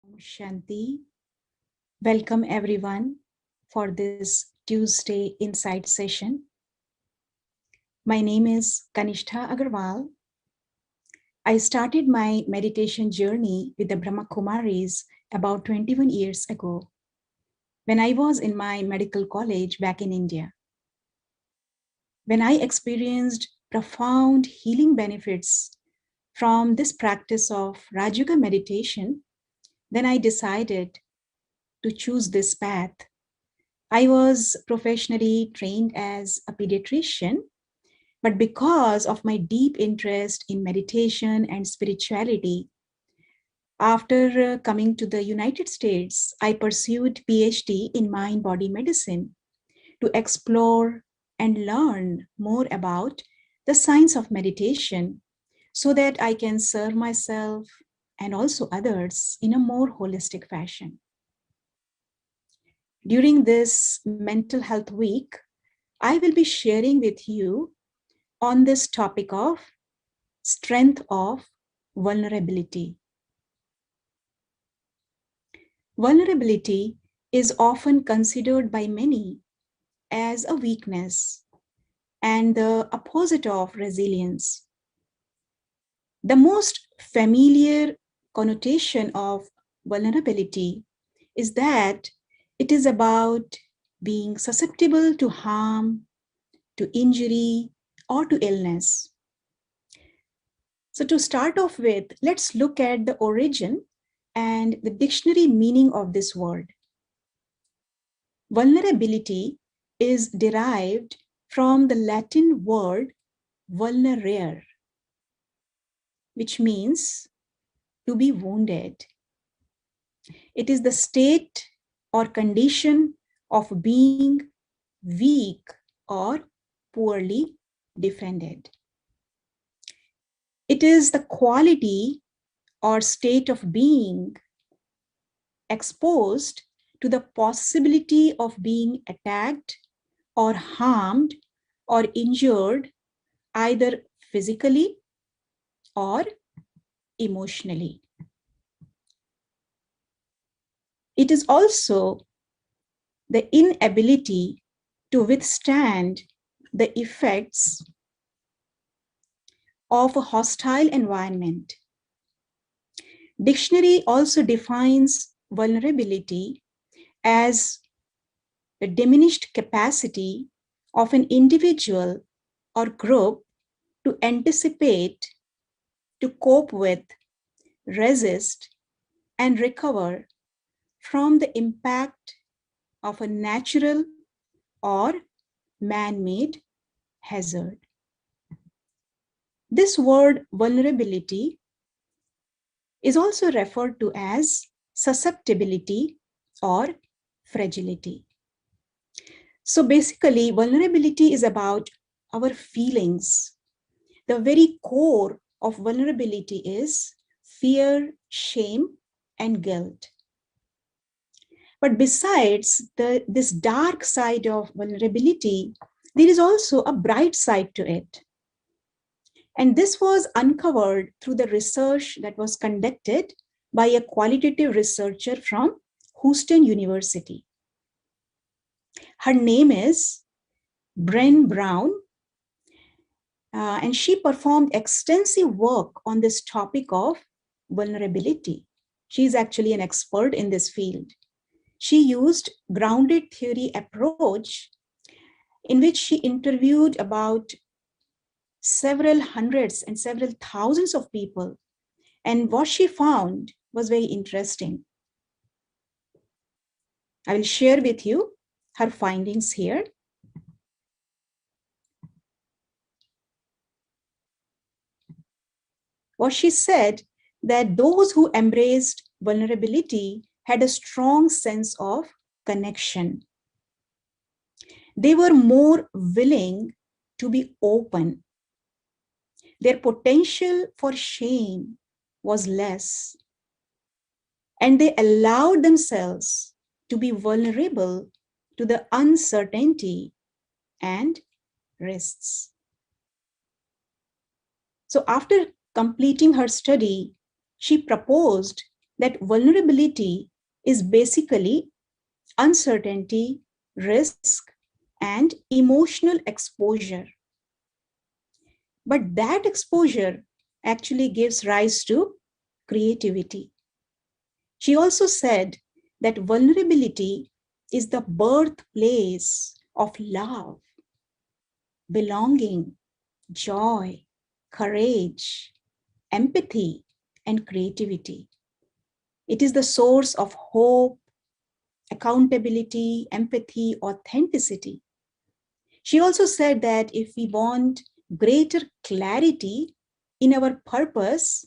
Shanti. Welcome everyone for this Tuesday Insight session. My name is Kanishtha Agarwal. I started my meditation journey with the Brahma Kumaris about 21 years ago when I was in my medical college back in India. When I experienced profound healing benefits from this practice of Raja Yoga meditation, then I decided to choose this path. I was professionally trained as a pediatrician, but because of my deep interest in meditation and spirituality, after coming to the United States, I pursued PhD in mind-body medicine to explore and learn more about the science of meditation so that I can serve myself and also others in a more holistic fashion. During this Mental Health Week, I will be sharing with you on this topic of strength of vulnerability. Vulnerability is often considered by many as a weakness and the opposite of resilience. The most familiar connotation of vulnerability is that it is about being susceptible to harm, to injury, or to illness. So to start off with, let's look at the origin and the dictionary meaning of this word. Vulnerability is derived from the Latin word vulnerare, which means to be wounded. It is the state or condition of being weak or poorly defended. It is the quality or state of being exposed to the possibility of being attacked or harmed or injured either physically or emotionally. It is also the inability to withstand the effects of a hostile environment. Dictionary also defines vulnerability as the diminished capacity of an individual or group to anticipate, to cope with, resist, and recover from the impact of a natural or man-made hazard. This word vulnerability is also referred to as susceptibility or fragility. So basically, vulnerability is about our feelings. The very core of vulnerability is fear, shame, and guilt. But besides this dark side of vulnerability, there is also a bright side to it. And this was uncovered through the research that was conducted by a qualitative researcher from Houston University. Her name is Brené Brown, and she performed extensive work on this topic of vulnerability. She's actually an expert in this field. She used grounded theory approach in which she interviewed about several hundreds and several thousands of people. And what she found was very interesting. I will share with you her findings here. What she said that those who embraced vulnerability had a strong sense of connection. They were more willing to be open. Their potential for shame was less, and they allowed themselves to be vulnerable to the uncertainty and risks. So after completing her study, she proposed that vulnerability is basically uncertainty, risk, and emotional exposure. But that exposure actually gives rise to creativity. She also said that vulnerability is the birthplace of love, belonging, joy, courage, empathy, and creativity. It is the source of hope, accountability, empathy, authenticity. She also said that if we want greater clarity in our purpose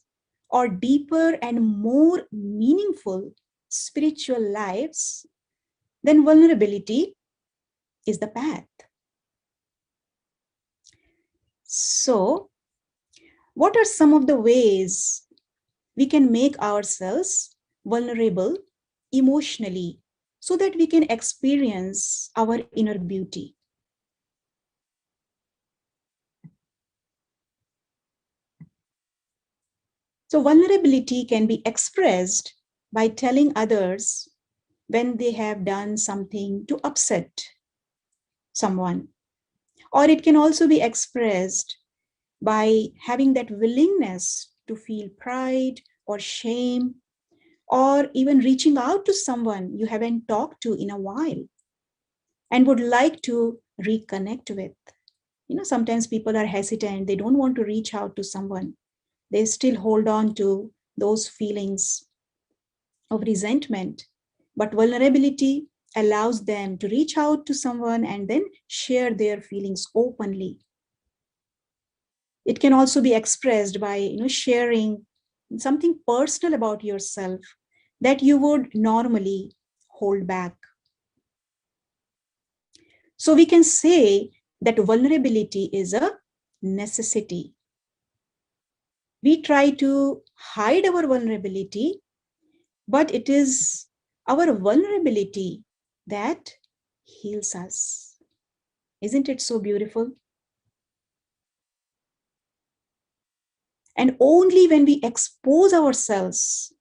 or deeper and more meaningful spiritual lives, then vulnerability is the path. So, what are some of the ways we can make ourselves vulnerable emotionally so that we can experience our inner beauty? So, vulnerability can be expressed by telling others when they have done something to upset someone. Or it can also be expressed by having that willingness to feel pride or shame, or even reaching out to someone you haven't talked to in a while and would like to reconnect with. Sometimes people are hesitant, they don't want to reach out to someone. They still hold on to those feelings of resentment. But vulnerability allows them to reach out to someone and then share their feelings openly. It can also be expressed by sharing something personal about yourself that you would normally hold back. So we can say that vulnerability is a necessity. We try to hide our vulnerability, but it is our vulnerability that heals us. Isn't it so beautiful? And only when we expose ourselves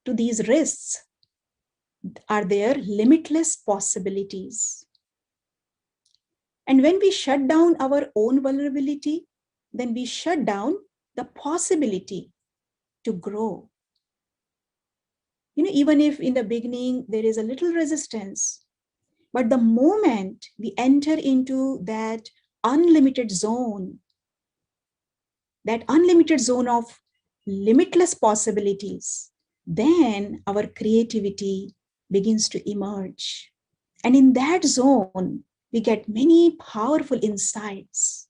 to these risks are there limitless possibilities. And when we shut down our own vulnerability, then we shut down the possibility to grow. Even if in the beginning there is a little resistance, but the moment we enter into that unlimited zone of limitless possibilities, then our creativity begins to emerge. And in that zone, we get many powerful insights.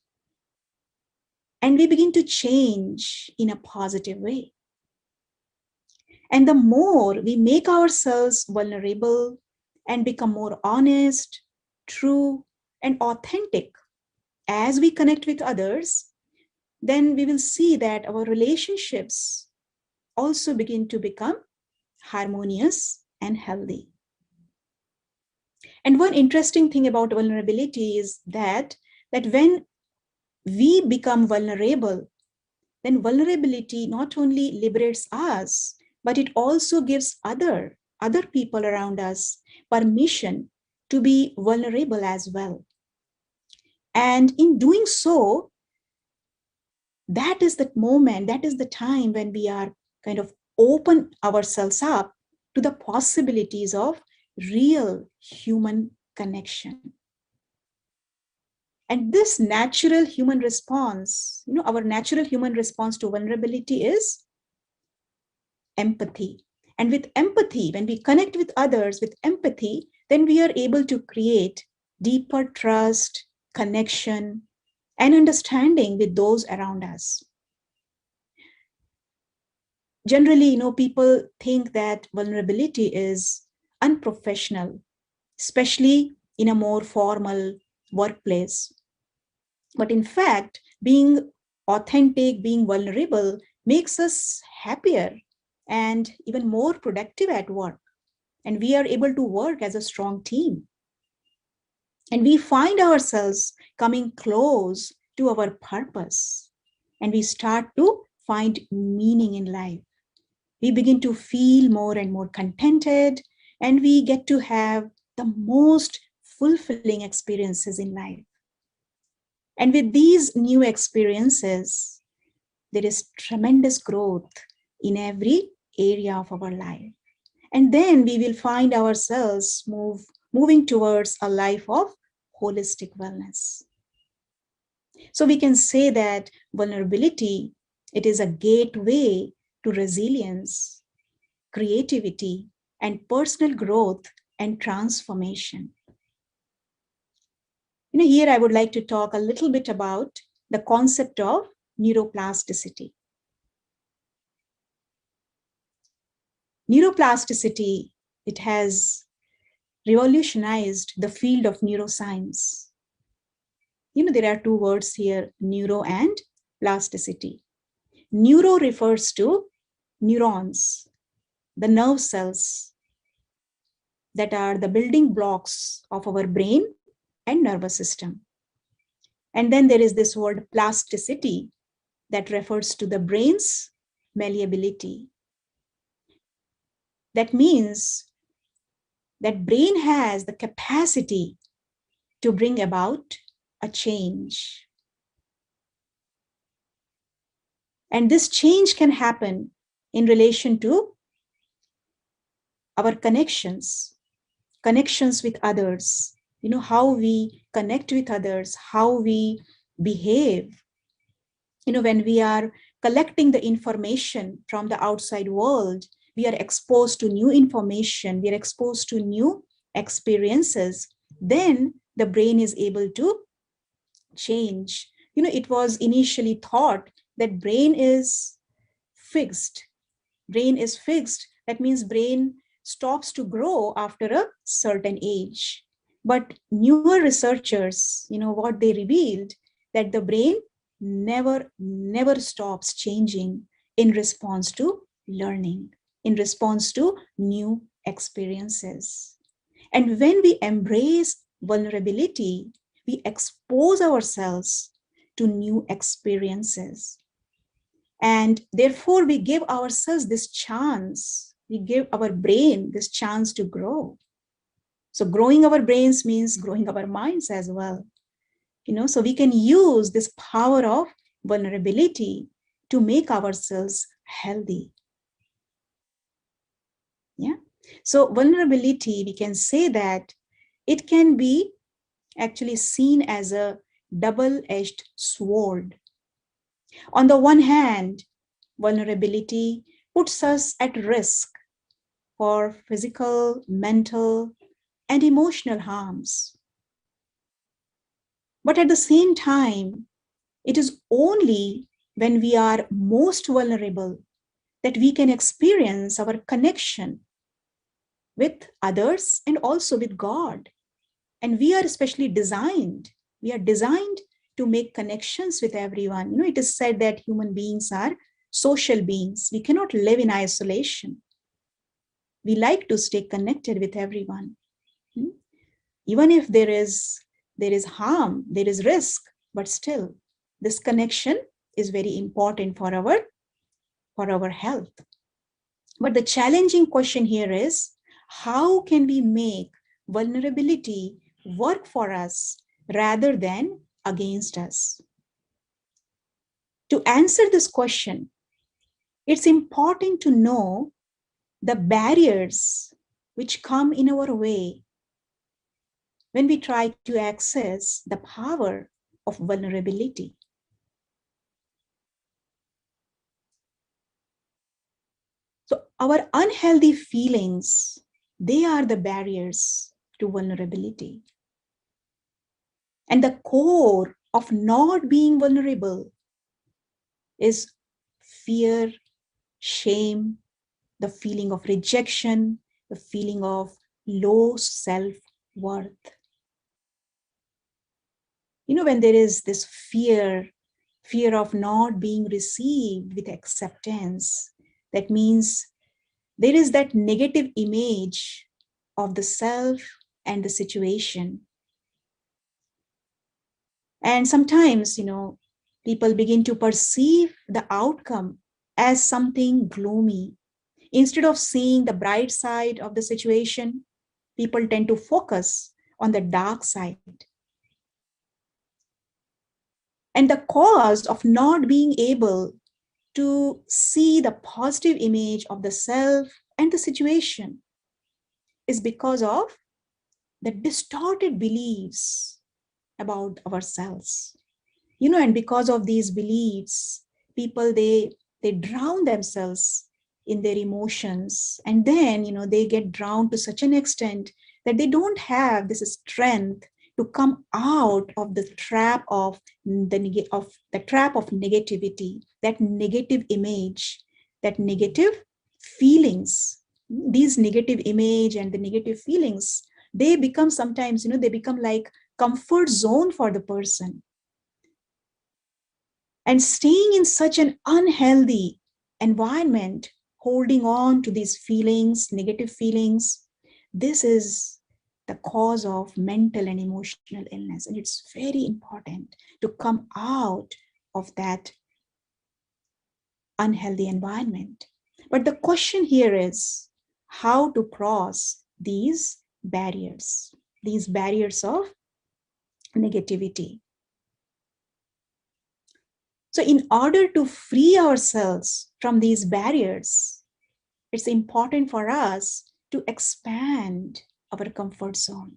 And we begin to change in a positive way. And the more we make ourselves vulnerable and become more honest, true, and authentic as we connect with others, then we will see that our relationships also begin to become harmonious and healthy. And one interesting thing about vulnerability is that when we become vulnerable, then vulnerability not only liberates us, but it also gives other people around us permission to be vulnerable as well. And in doing so, that is the moment, that is the time when we are kind of open ourselves up to the possibilities of real human connection. And this natural human response, our natural human response to vulnerability is empathy. And with empathy, when we connect with others with empathy, then we are able to create deeper trust, connection, and understanding with those around us. Generally, people think that vulnerability is unprofessional, especially in a more formal workplace. But in fact, being authentic, being vulnerable makes us happier and even more productive at work. And we are able to work as a strong team. And we find ourselves coming close to our purpose. And we start to find meaning in life. We begin to feel more and more contented, and we get to have the most fulfilling experiences in life. And with these new experiences, there is tremendous growth in every area of our life. And then we will find ourselves moving towards a life of holistic wellness. So we can say that vulnerability, it is a gateway to resilience, creativity, and personal growth and transformation. Here I would like to talk a little bit about the concept of neuroplasticity. Neuroplasticity, it has revolutionized the field of neuroscience. There are two words here, neuro and plasticity. Neuro refers to neurons, the nerve cells that are the building blocks of our brain and nervous system. And then there is this word plasticity that refers to the brain's malleability. That means that brain has the capacity to bring about a change. And this change can happen in relation to our connections with others, how we connect with others, how we behave. When we are collecting the information from the outside world, we are exposed to new information, we are exposed to new experiences, then the brain is able to change. It was initially thought that brain is fixed. That means brain stops to grow after a certain age. But newer researchers, what they revealed, that the brain never stops changing in response to learning, in response to new experiences. And when we embrace vulnerability, we expose ourselves to new experiences. And therefore, we give ourselves this chance, we give our brain this chance to grow. So growing our brains means growing our minds as well. So we can use this power of vulnerability to make ourselves healthy. Yeah. So vulnerability, we can say that it can be actually seen as a double-edged sword. On the one hand, vulnerability puts us at risk for physical, mental, and emotional harms. But at the same time, it is only when we are most vulnerable that we can experience our connection with others and also with God. And we are designed to make connections with everyone. It is said that human beings are social beings. We cannot live in isolation. We like to stay connected with everyone. Even if there is harm, there is risk, but still this connection is very important for our health. But the challenging question here is, how can we make vulnerability work for us rather than against us? To answer this question, it's important to know the barriers which come in our way when we try to access the power of vulnerability. So our unhealthy feelings, they are the barriers to vulnerability. And the core of not being vulnerable is fear, shame, the feeling of rejection, the feeling of low self-worth. When there is this fear of not being received with acceptance, that means there is that negative image of the self and the situation. And sometimes, people begin to perceive the outcome as something gloomy, Instead of seeing the bright side of the situation, people tend to focus on the dark side. And the cause of not being able to see the positive image of the self and the situation is because of the distorted beliefs about ourselves. And because of these beliefs, people, they drown themselves in their emotions, and then they get drowned to such an extent that they don't have this strength to come out of the trap of the trap of negativity, that negative image, that negative feelings. These negative image and the negative feelings, they become sometimes, they become like comfort zone for the person. And staying in such an unhealthy environment, holding on to these feelings, negative feelings, this is the cause of mental and emotional illness. And it's very important to come out of that unhealthy environment. But the question here is how to cross these barriers of negativity. So in order to free ourselves from these barriers, it's important for us to expand our comfort zone.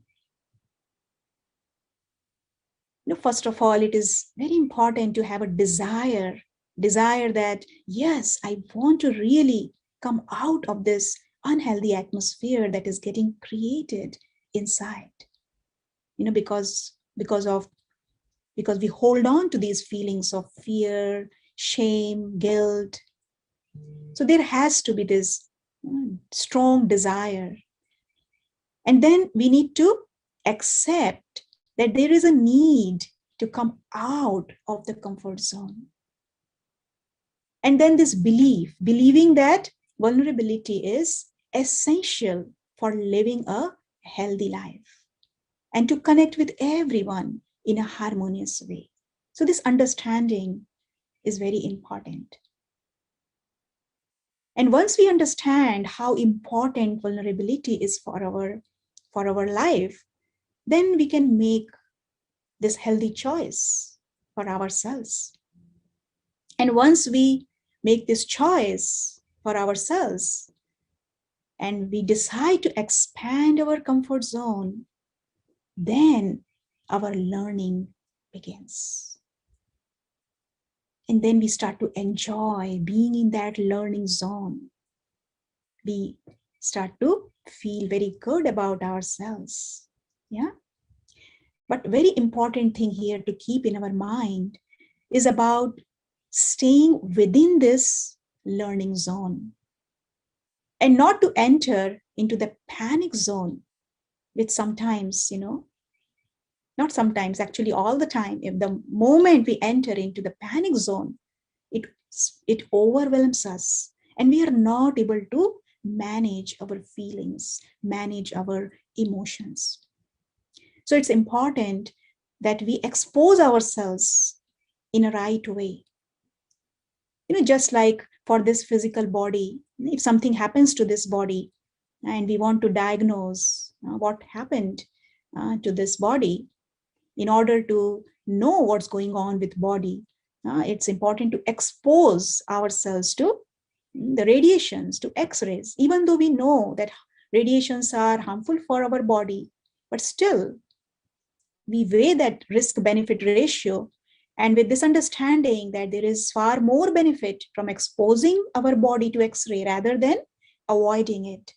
First of all, it is very important to have a desire that, yes, I want to really come out of this unhealthy atmosphere that is getting created inside. Because we hold on to these feelings of fear, shame, guilt. So there has to be this strong desire. And then we need to accept that there is a need to come out of the comfort zone. And then this believing that vulnerability is essential for living a healthy life and to connect with everyone in a harmonious way. So this understanding is very important. And once we understand how important vulnerability is for our life, then we can make this healthy choice for ourselves. And once we make this choice for ourselves and we decide to expand our comfort zone, then our learning begins. And then we start to enjoy being in that learning zone. We start to feel very good about ourselves. Yeah. But very important thing here to keep in our mind is about staying within this learning zone and not to enter into the panic zone, which sometimes, not sometimes, actually all the time, if the moment we enter into the panic zone, it overwhelms us and we are not able to manage our feelings, manage our emotions. So it's important that we expose ourselves in a right way. Just like for this physical body, if something happens to this body and we want to diagnose what happened to this body, in order to know what's going on with body, it's important to expose ourselves to the radiations, to X-rays, even though we know that radiations are harmful for our body, but still we weigh that risk-benefit ratio. And with this understanding that there is far more benefit from exposing our body to X-ray rather than avoiding it,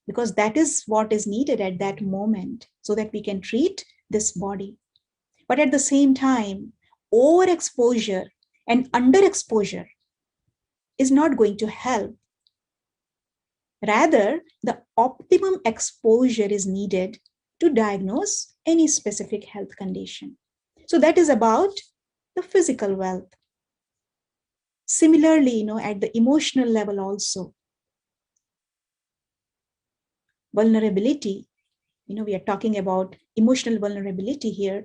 because that is what is needed at that moment so that we can treat this body. But at the same time, overexposure and underexposure is not going to help. Rather, the optimum exposure is needed to diagnose any specific health condition. So that is about the physical wealth. Similarly, at the emotional level also, vulnerability, we are talking about emotional vulnerability here.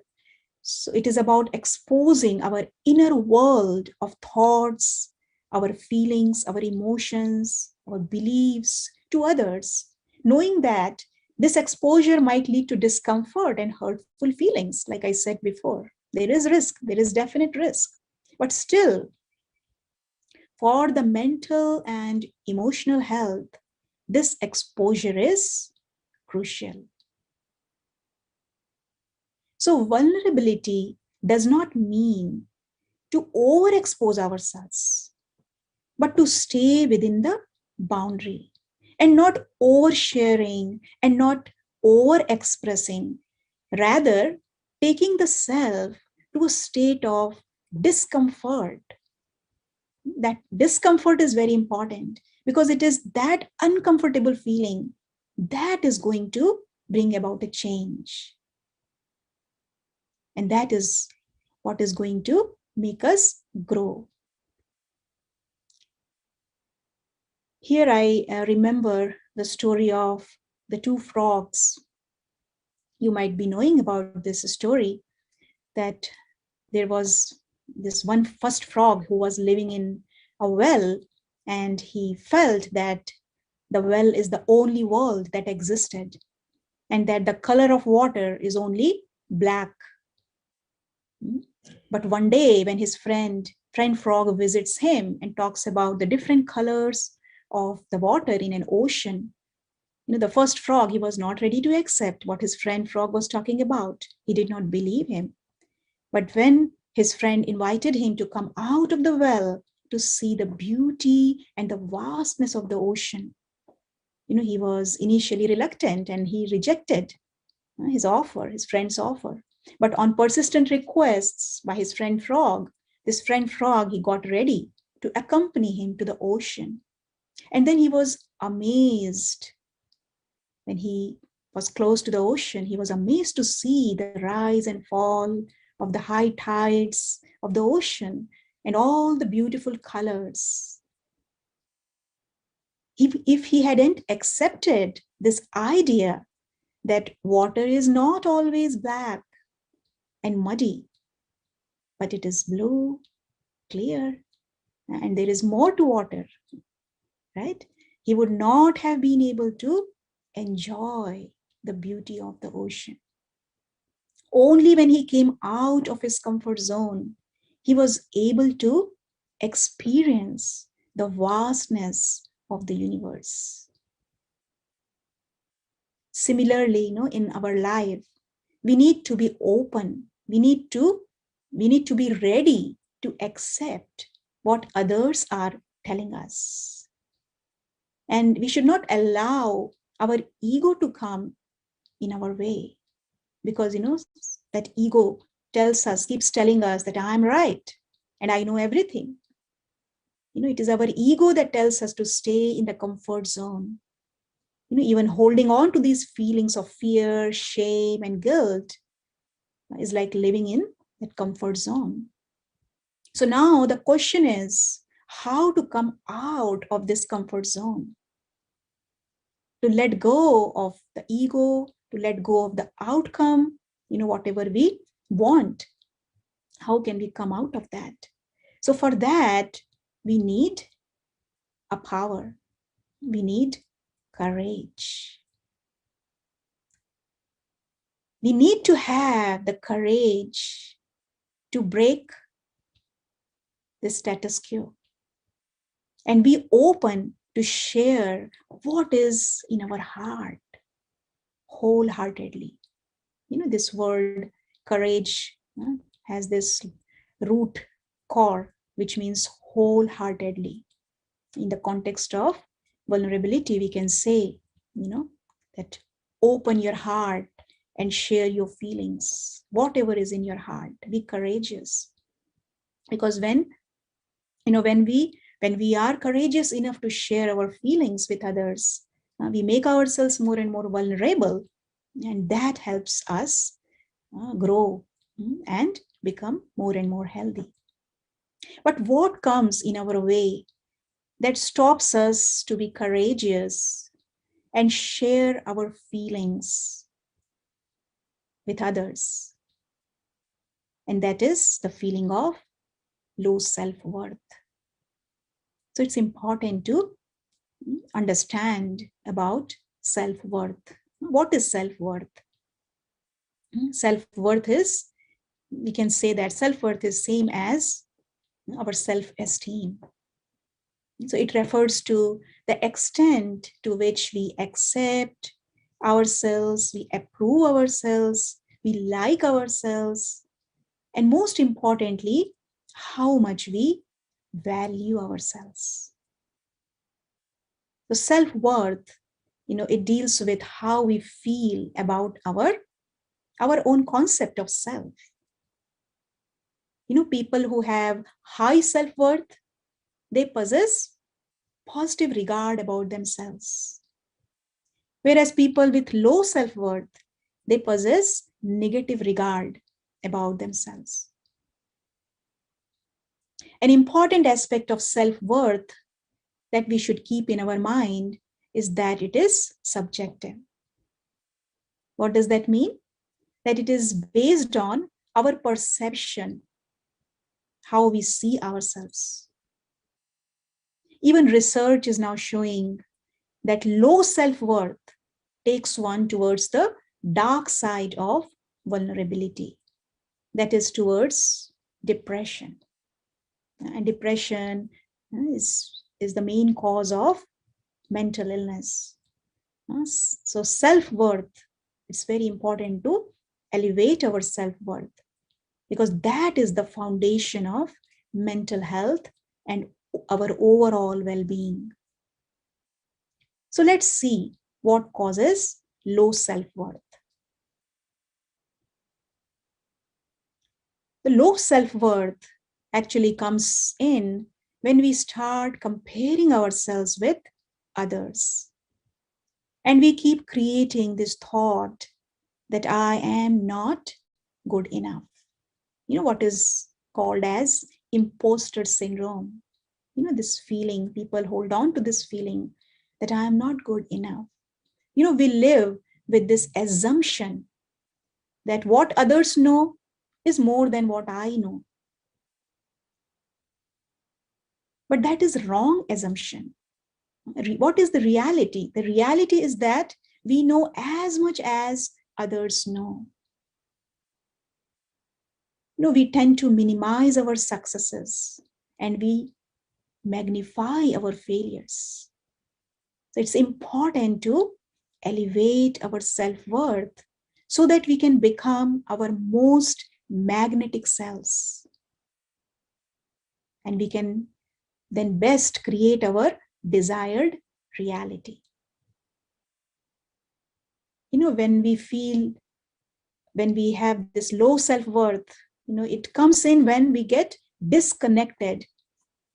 So it is about exposing our inner world of thoughts, our feelings, our emotions, our beliefs to others, knowing that this exposure might lead to discomfort and hurtful feelings. Like I said before, there is risk, there is definite risk. But still, for the mental and emotional health, this exposure is crucial. So, vulnerability does not mean to overexpose ourselves, but to stay within the boundary and not oversharing and not overexpressing, rather, taking the self to a state of discomfort. That discomfort is very important because it is that uncomfortable feeling that is going to bring about a change. And that is what is going to make us grow. Here I remember the story of the two frogs. You might be knowing about this story, that there was this one first frog who was living in a well, and he felt that the well is the only world that existed, and that the color of water is only black. But one day when his friend frog visits him and talks about the different colors of the water in an ocean, the first frog, he was not ready to accept what his friend frog was talking about. He did not believe him. But when his friend invited him to come out of the well to see the beauty and the vastness of the ocean, he was initially reluctant and he rejected his offer, his friend's offer. But on persistent requests by his friend frog, this friend frog, he got ready to accompany him to the ocean. And then he was amazed when he was close to the ocean. He was amazed to see the rise and fall of the high tides of the ocean and all the beautiful colors. If he hadn't accepted this idea that water is not always black and muddy, but it is blue, clear, and there is more to water, right? He would not have been able to enjoy the beauty of the ocean. Only when he came out of his comfort zone, he was able to experience the vastness of the universe. Similarly, in our life, we need to be open. We need to be ready to accept what others are telling us. And we should not allow our ego to come in our way, because that ego keeps telling us that I'm right and I know everything. It is our ego that tells us to stay in the comfort zone. Even holding on to these feelings of fear, shame, and guilt is like living in that comfort zone. So now the question is how to come out of this comfort zone, to let go of the ego, to let go of the outcome, whatever we want. How can we come out of that? So for that, we need a power. We need courage. We need to have the courage to break the status quo and be open to share what is in our heart wholeheartedly. This word courage has this root core, which means wholeheartedly. In the context of vulnerability, we can say, that open your heart and share your feelings, whatever is in your heart. Be courageous. Because when we are courageous enough to share our feelings with others, we make ourselves more and more vulnerable, and that helps us grow and become more and more healthy. But what comes in our way that stops us to be courageous and share our feelings with others? And that is the feeling of low self-worth. So it's important to understand about self-worth. What is self-worth? Self-worth is, we can say that self-worth is same as our self-esteem. So it refers to the extent to which we accept ourselves, we approve ourselves, we like ourselves, and most importantly, how much we value ourselves. So self-worth, it deals with how we feel about our own concept of self. People who have high self-worth, they possess positive regard about themselves. Whereas people with low self-worth, they possess negative regard about themselves. An important aspect of self-worth that we should keep in our mind is that it is subjective. What does that mean? That it is based on our perception, how we see ourselves. Even research is now showing that low self-worth takes one towards the dark side of vulnerability, that is towards depression. And depression is the main cause of mental illness. So self-worth, it's very important to elevate our self-worth, because that is the foundation of mental health and our overall well-being. So let's see what causes low self-worth. The low self-worth actually comes in when we start comparing ourselves with others. And we keep creating this thought that I am not good enough. What is called as imposter syndrome. This feeling, people hold on to this feeling that I am not good enough. We live with this assumption that what others know is more than what I know. But that is wrong assumption. What is the reality? The reality is that we know as much as others know. We tend to minimize our successes and we magnify our failures. So it's important to elevate our self-worth so that we can become our most magnetic selves. And we can then best create our desired reality. When we have this low self-worth, it comes in when we get disconnected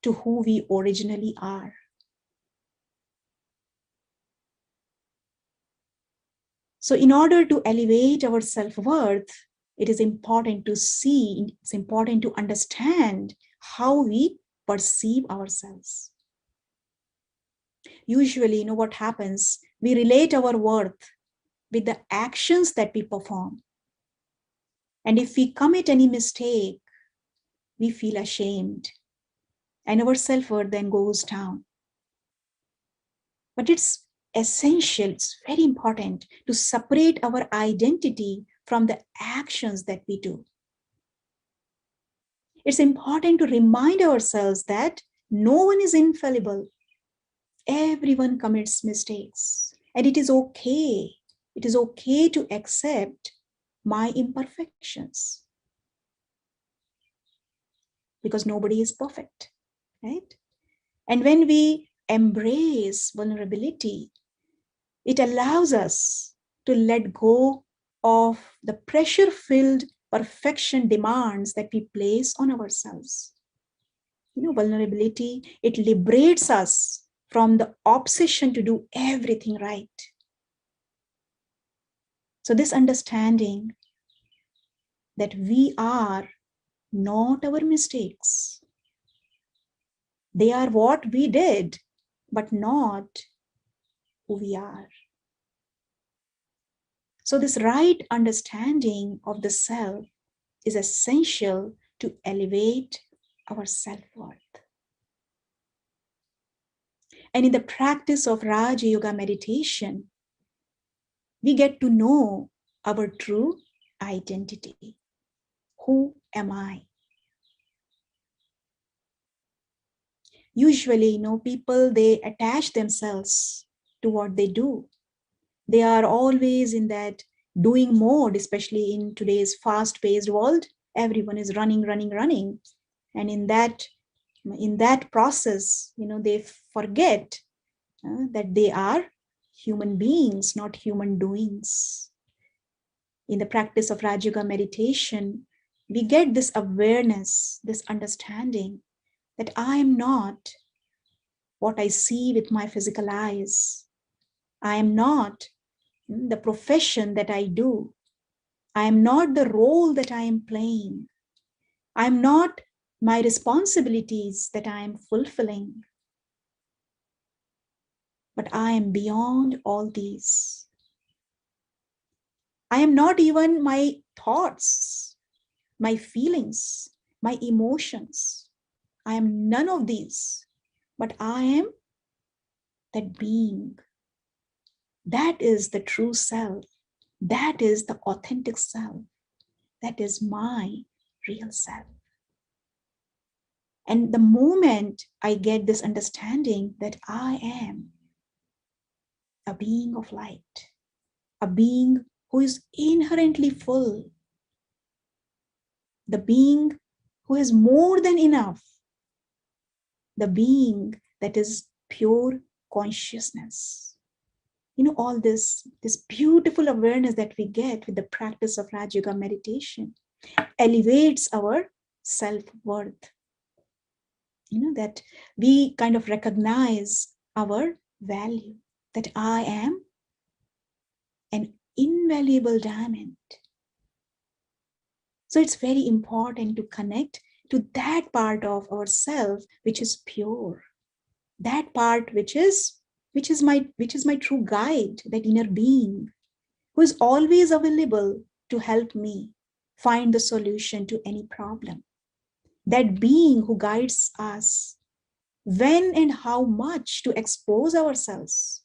to who we originally are. So in order to elevate our self-worth, it is important to see, it's important to understand how we perceive ourselves. Usually, what happens, we relate our worth with the actions that we perform. And if we commit any mistake, we feel ashamed and our self-worth then goes down. But it's essential, it's very important to separate our identity from the actions that we do. It's important to remind ourselves that no one is infallible. Everyone commits mistakes, and it is okay. It is okay to accept my imperfections, because nobody is perfect, right? And when we embrace vulnerability, it allows us to let go of the pressure-filled perfection demands that we place on ourselves. Vulnerability, it liberates us from the obsession to do everything right. So this understanding that we are not our mistakes. They are what we did, but not who we are. So this right understanding of the self is essential to elevate our self-worth. And in the practice of Raja Yoga meditation, we get to know our true identity. Who am I? Usually, people, they attach themselves to what they do. They are always in that doing mode, especially in today's fast-paced world. Everyone is running, running, running. And in that process, they forget that they are human beings, not human doings. In the practice of Raja Yoga meditation, we get this awareness, this understanding that I am not what I see with my physical eyes. I am not the profession that I do. I am not the role that I am playing. I am not my responsibilities that I am fulfilling. But I am beyond all these. I am not even my thoughts, my feelings, my emotions. I am none of these, but I am that being. That is the true self. That is the authentic self. That is my real self. And the moment I get this understanding that I am a being of light, a being who is inherently full, the being who is more than enough, the being that is pure consciousness. All this beautiful awareness that we get with the practice of Raja Yoga meditation elevates our self-worth. That we kind of recognize our value, that I am an invaluable diamond. So it's very important to connect to that part of ourself which is pure, that part which is my true guide, that inner being who is always available to help me find the solution to any problem, that being who guides us when and how much to expose ourselves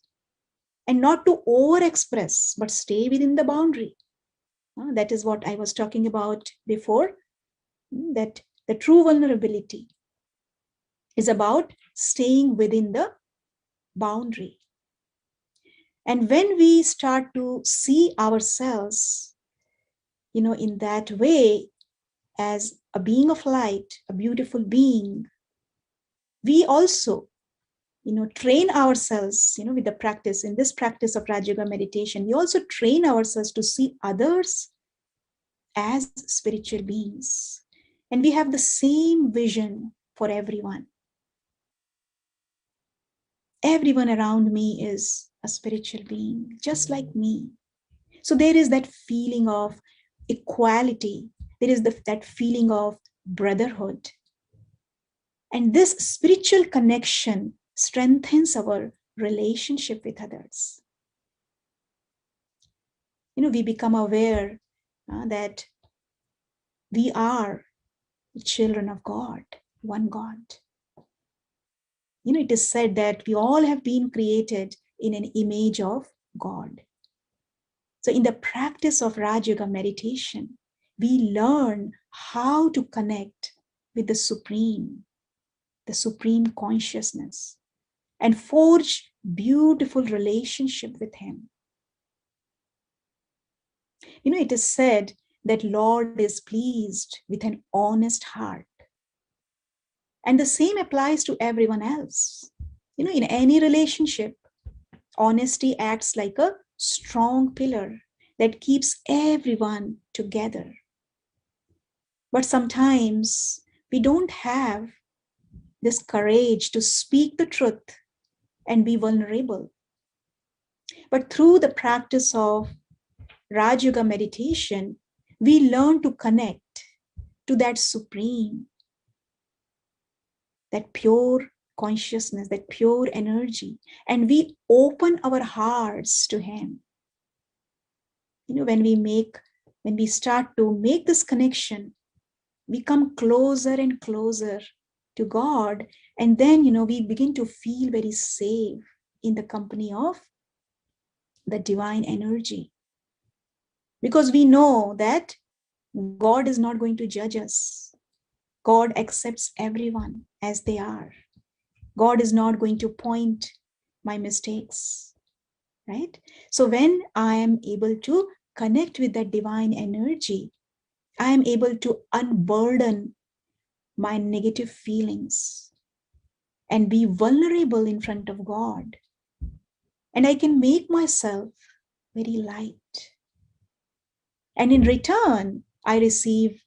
and not to overexpress but stay within the boundary. That is what I was talking about before, that the true vulnerability is about staying within the boundary. And when we start to see ourselves, in that way, as a being of light, a beautiful being, we also, train ourselves, with the practice, in this practice of Raja Yoga meditation, we also train ourselves to see others as spiritual beings. And we have the same vision for everyone. Everyone around me is a spiritual being, just like me. So there is that feeling of equality. There is that feeling of brotherhood. And this spiritual connection strengthens our relationship with others. We become aware that we are children of God, one God. It is said that we all have been created in an image of God. So in the practice of Raja Yoga meditation, we learn how to connect with the supreme consciousness, and forge beautiful relationship with him. It is said that Lord is pleased with an honest heart. And the same applies to everyone else. In any relationship, honesty acts like a strong pillar that keeps everyone together. But sometimes we don't have this courage to speak the truth and be vulnerable. But through the practice of Raja Yoga meditation, we learn to connect to that supreme, that pure consciousness, that pure energy, and we open our hearts to him. When we start to make this connection, we come closer and closer to God. And then, we begin to feel very safe in the company of the divine energy. Because we know that God is not going to judge us. God accepts everyone as they are. God is not going to point my mistakes, right? So when I am able to connect with that divine energy, I am able to unburden my negative feelings and be vulnerable in front of God. And I can make myself very light. And in return, I receive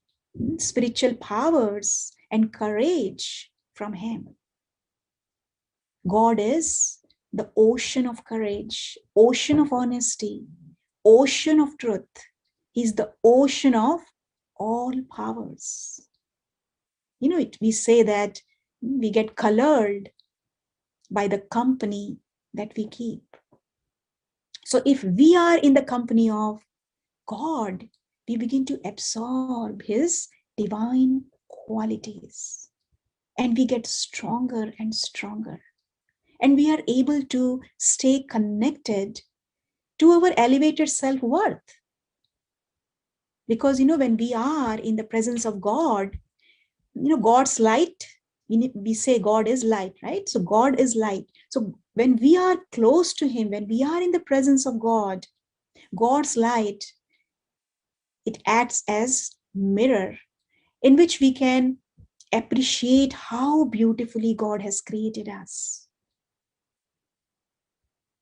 spiritual powers and courage from Him. God is the ocean of courage, ocean of honesty, ocean of truth. He's the ocean of all powers. We say that we get colored by the company that we keep. So if we are in the company of God, we begin to absorb His divine qualities. And we get stronger and stronger. And we are able to stay connected to our elevated self-worth. Because, when we are in the presence of God, God's light, we say God is light, right? So God is light. So when we are close to Him, when we are in the presence of God, God's light, it acts as mirror in which we can appreciate how beautifully God has created us.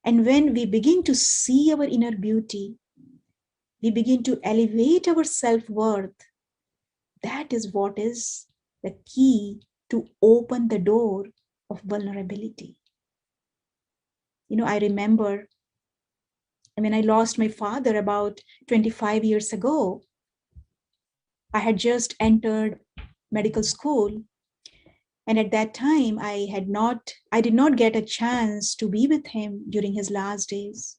And when we begin to see our inner beauty, we begin to elevate our self-worth. That is what is the key to open the door of vulnerability. I remember when I lost my father about 25 years ago, I had just entered medical school. And at that time, I did not get a chance to be with him during his last days.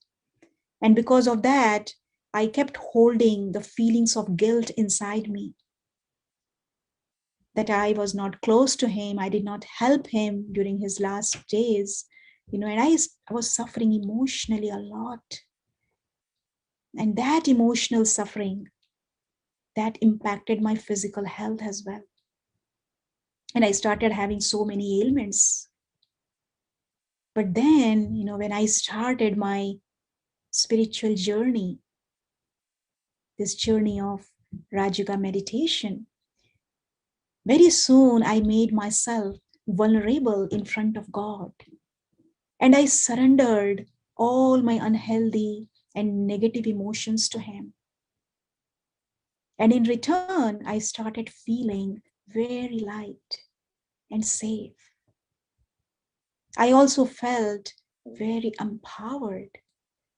And because of that, I kept holding the feelings of guilt inside me, that I was not close to him. I did not help him during his last days, and I was suffering emotionally a lot. And that emotional suffering, that impacted my physical health as well. And I started having so many ailments. But then, when I started my spiritual journey, this journey of Raja Yoga meditation, very soon I made myself vulnerable in front of God. And I surrendered all my unhealthy and negative emotions to Him. And in return, I started feeling very light and safe. I also felt very empowered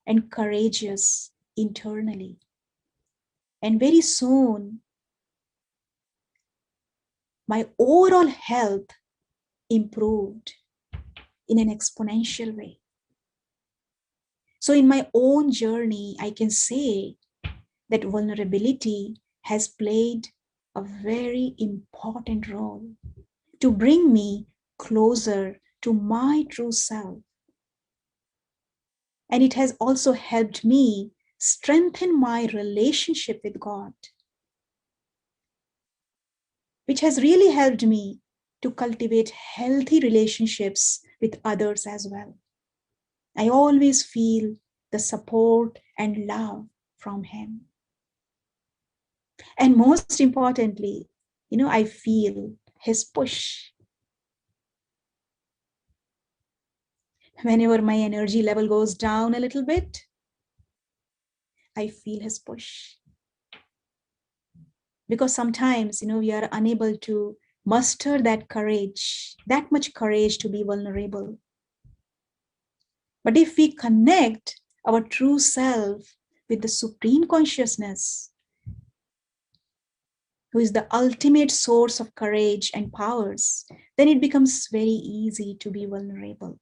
and courageous internally. And very soon, my overall health improved in an exponential way. So in my own journey, I can say that vulnerability has played a very important role to bring me closer to my true self. And it has also helped me strengthen my relationship with God, which has really helped me to cultivate healthy relationships with others as well. I always feel the support and love from Him. And most importantly, I feel His push. Whenever my energy level goes down a little bit, I feel His push. Because sometimes, we are unable to muster that much courage to be vulnerable. But if we connect our true self with the Supreme Consciousness, who is the ultimate source of courage and powers, then it becomes very easy to be vulnerable.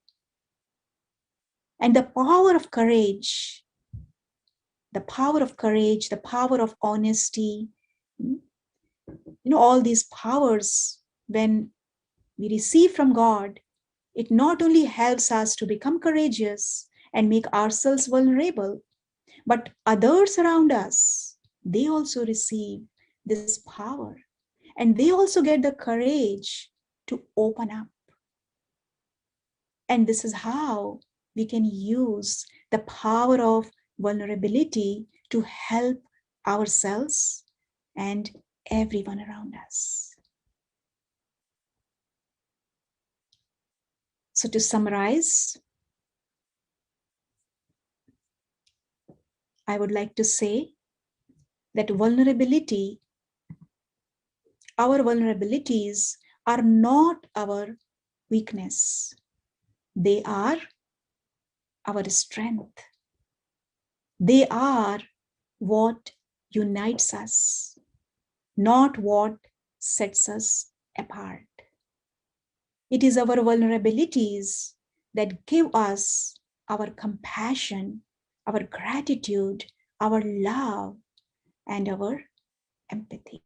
And the power of courage, the power of honesty, all these powers, when we receive from God, it not only helps us to become courageous and make ourselves vulnerable, but others around us, they also receive this power and they also get the courage to open up. And this is how we can use the power of vulnerability to help ourselves and everyone around us. So to summarize, I would like to say that our vulnerabilities are not our weakness. They are our strength. They are what unites us, not what sets us apart. It is our vulnerabilities that give us our compassion, our gratitude, our love, and our empathy.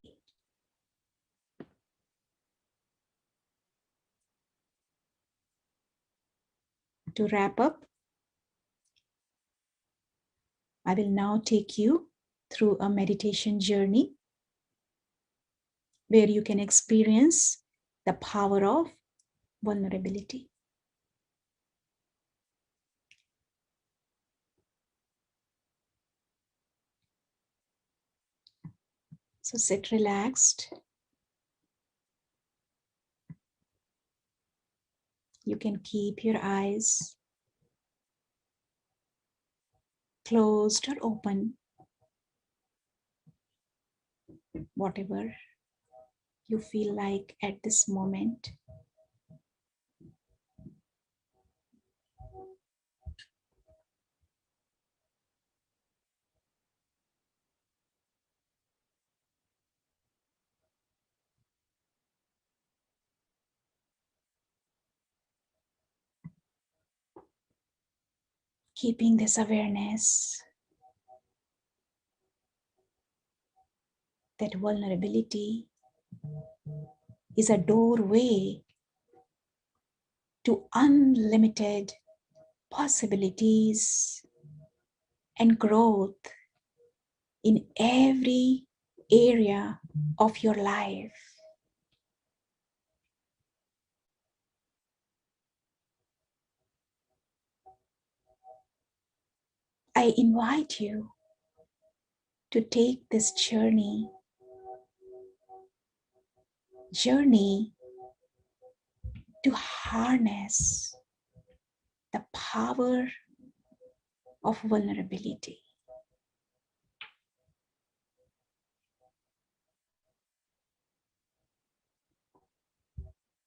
To wrap up, I will now take you through a meditation journey where you can experience the power of vulnerability. So sit relaxed. You can keep your eyes closed or open, whatever you feel like at this moment. Keeping this awareness that vulnerability is a doorway to unlimited possibilities and growth in every area of your life. I invite you to take this journey to harness the power of vulnerability.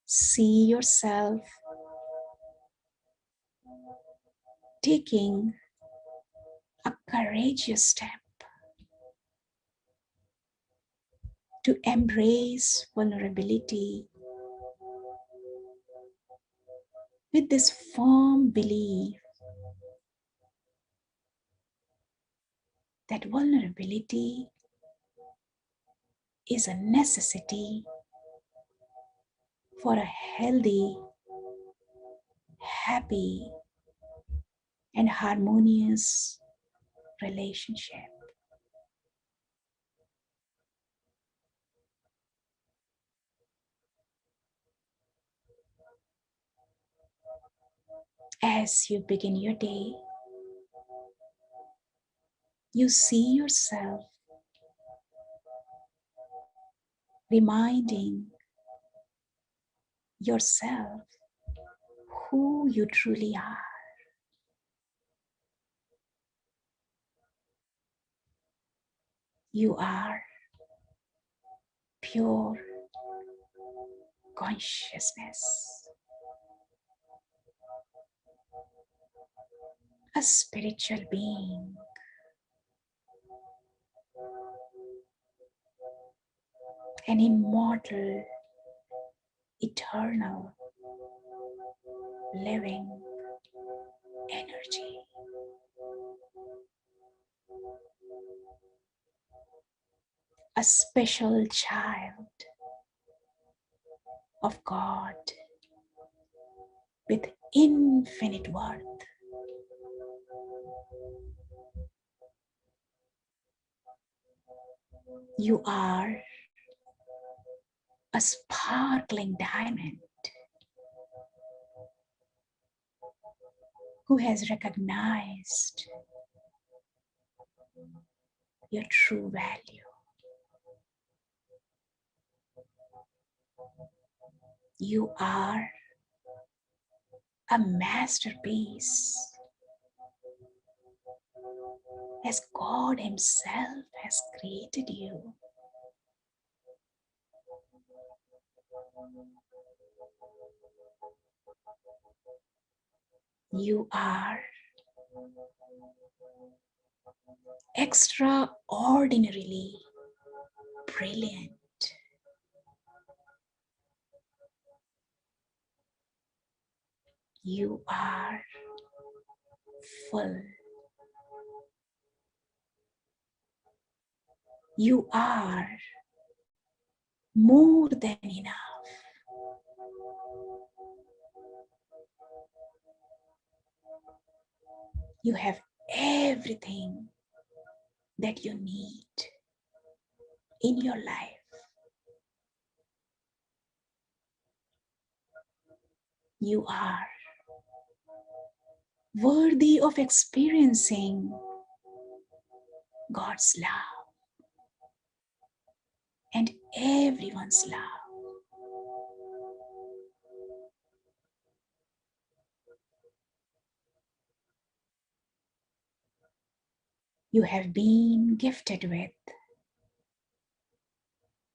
See yourself taking a courageous step to embrace vulnerability with this firm belief that vulnerability is a necessity for a healthy, happy, and harmonious relationship. As you begin your day, you see yourself reminding yourself who you truly are. You are pure consciousness, a spiritual being, an immortal, eternal, living energy. A special child of God with infinite worth. You are a sparkling diamond who has recognized your true value. You are a masterpiece as God Himself has created you. You are extraordinarily brilliant. You are full. You are more than enough. You have everything that you need in your life. You are worthy of experiencing God's love and everyone's love. You have been gifted with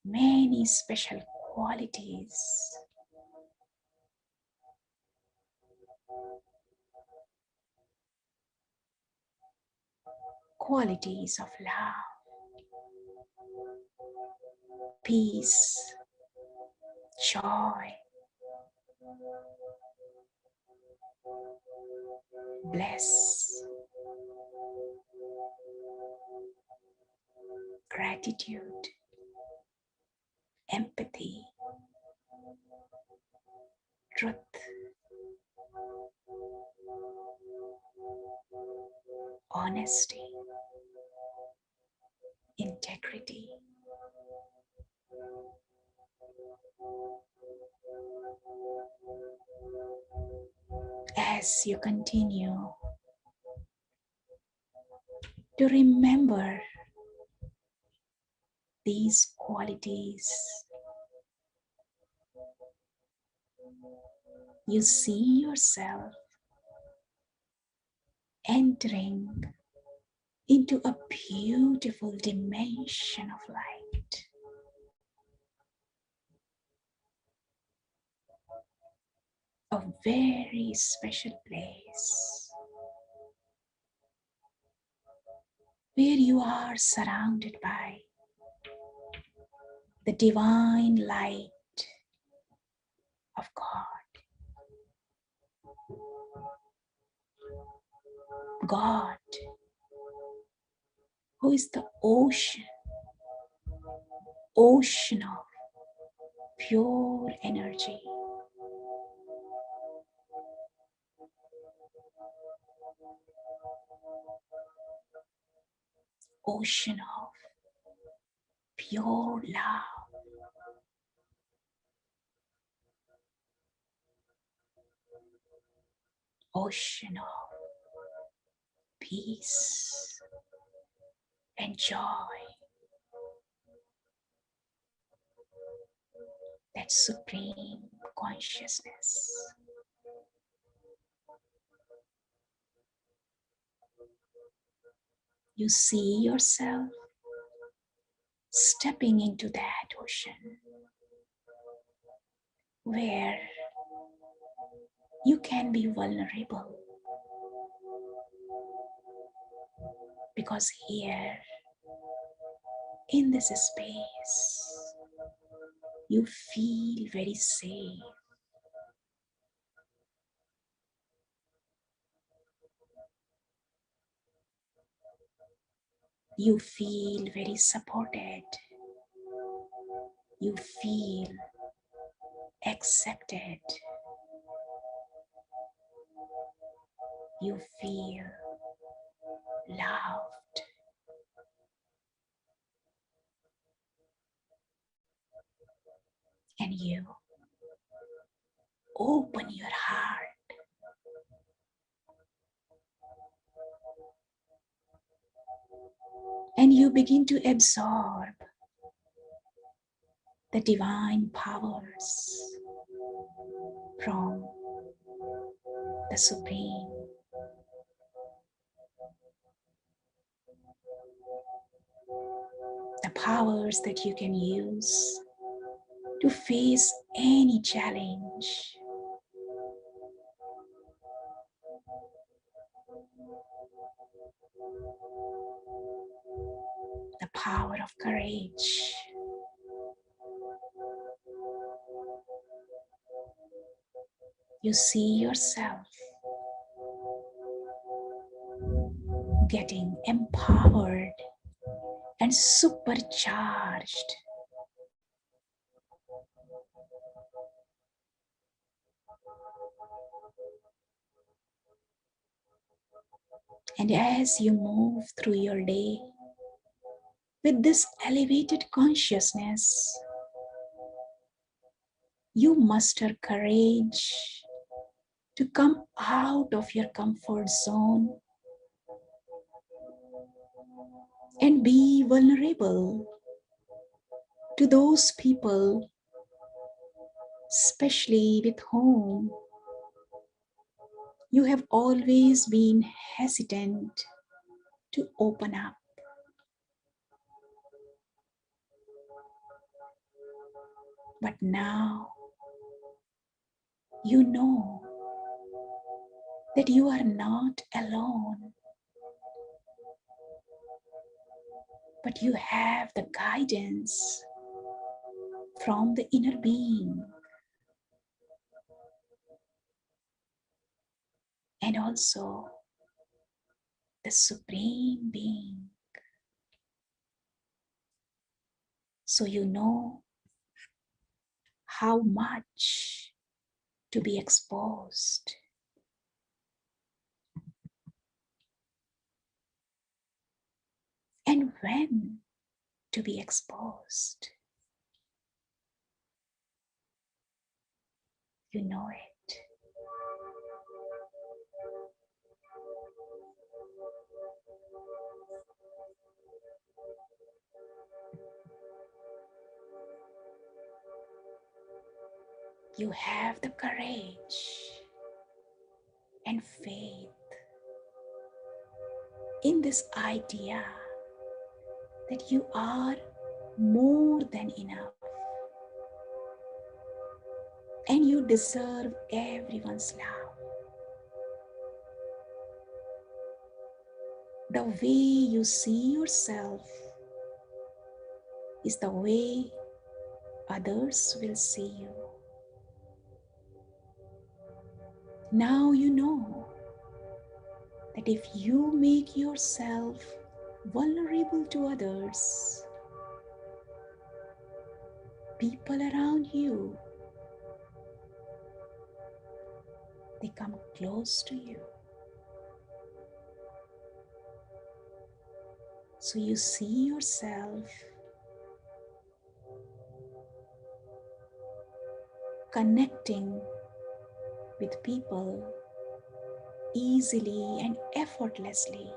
many special qualities. Qualities of love, peace, joy, bliss, gratitude, empathy, truth, honesty, integrity. As you continue to remember these qualities, you see yourself entering into a beautiful dimension of light. A very special place where you are surrounded by the divine light of God. God, who is the ocean of pure energy. Ocean of pure love. Ocean of peace and joy. That supreme consciousness. You see yourself stepping into that ocean where you can be vulnerable, because here in this space you feel very safe. You feel very supported. You feel accepted. You feel loved. And you open your heart and you begin to absorb the divine powers from the Supreme. The powers that you can use to face any challenge. The power of courage. You see yourself getting empowered and supercharged. And as you move through your day with this elevated consciousness, you muster courage to come out of your comfort zone and be vulnerable to those people, especially with whom you have always been hesitant to open up. But now you know that you are not alone, but you have the guidance from the inner being and also the Supreme Being. So you know how much to be exposed. And when to be exposed. You know it. You have the courage and faith in this idea that you are more than enough and you deserve everyone's love. The way you see yourself is the way others will see you. Now you know that if you make yourself vulnerable to others, people around you, they come close to you. So you see yourself connecting with people easily and effortlessly.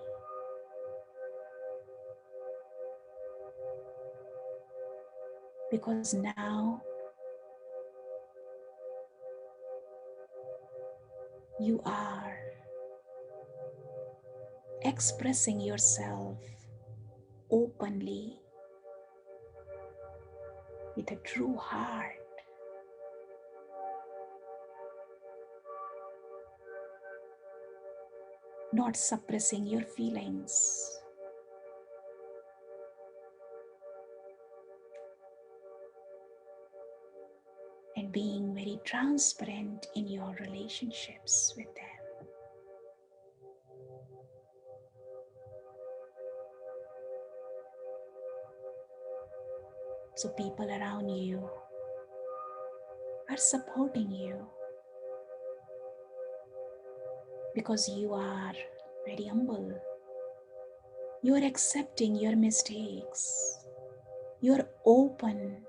Because now you are expressing yourself openly with a true heart. Not suppressing your feelings. And being very transparent in your relationships with them. So people around you are supporting you because you are very humble. You are accepting your mistakes. You are open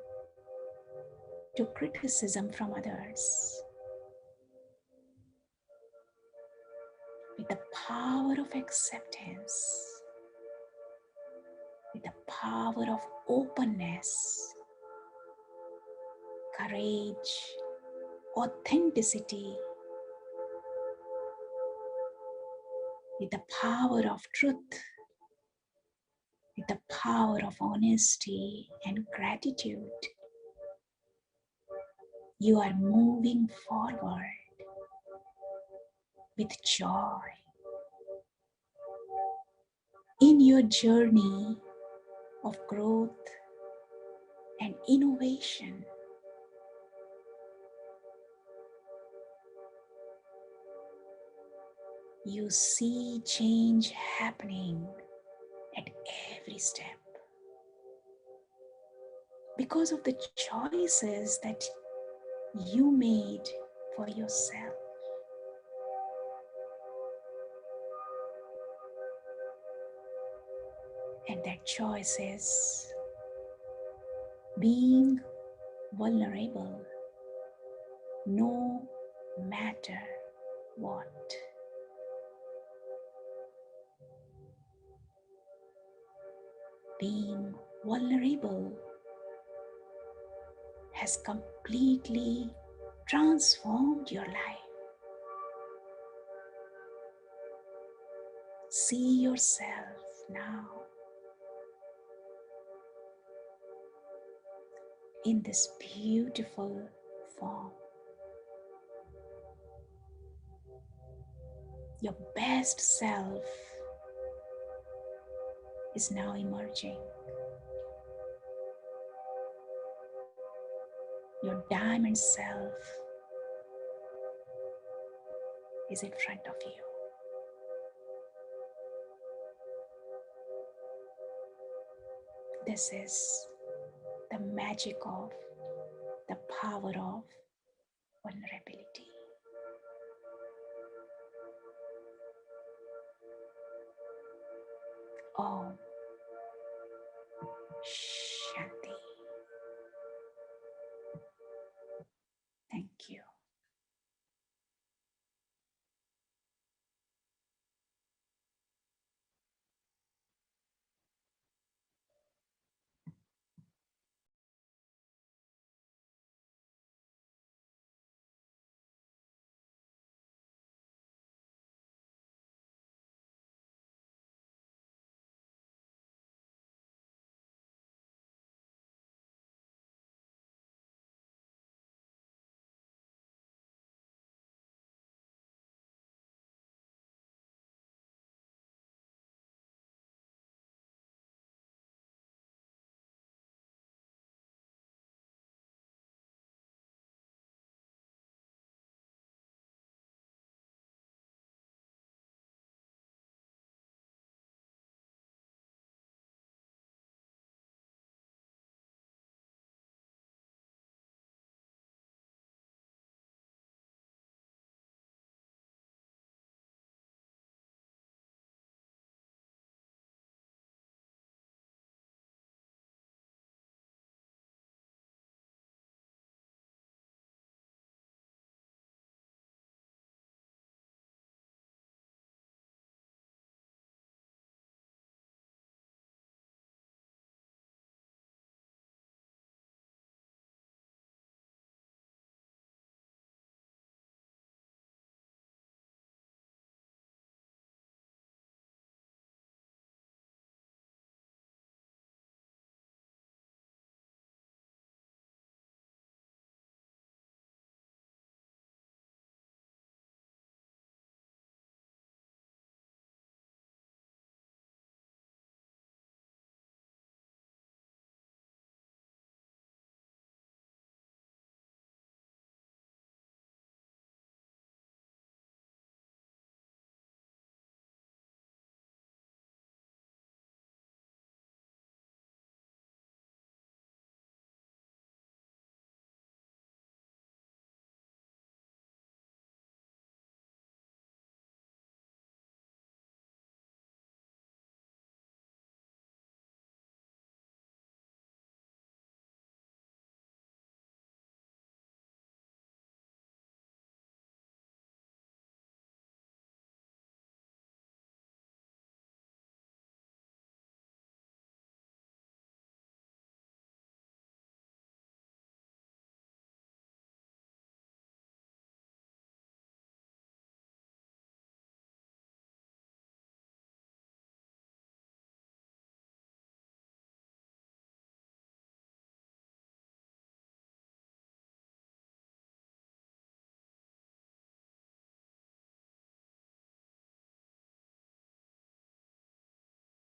to criticism from others. With the power of acceptance, with the power of openness, courage, authenticity, with the power of truth, with the power of honesty and gratitude, you are moving forward with joy in your journey of growth and innovation. You see change happening at every step because of the choices that you made for yourself. And that choice is being vulnerable no matter what. Being vulnerable has completely transformed your life. See yourself now in this beautiful form. Your best self is now emerging. Your diamond self is in front of you. This is the magic of the power of vulnerability. Om Shanti. Thank you.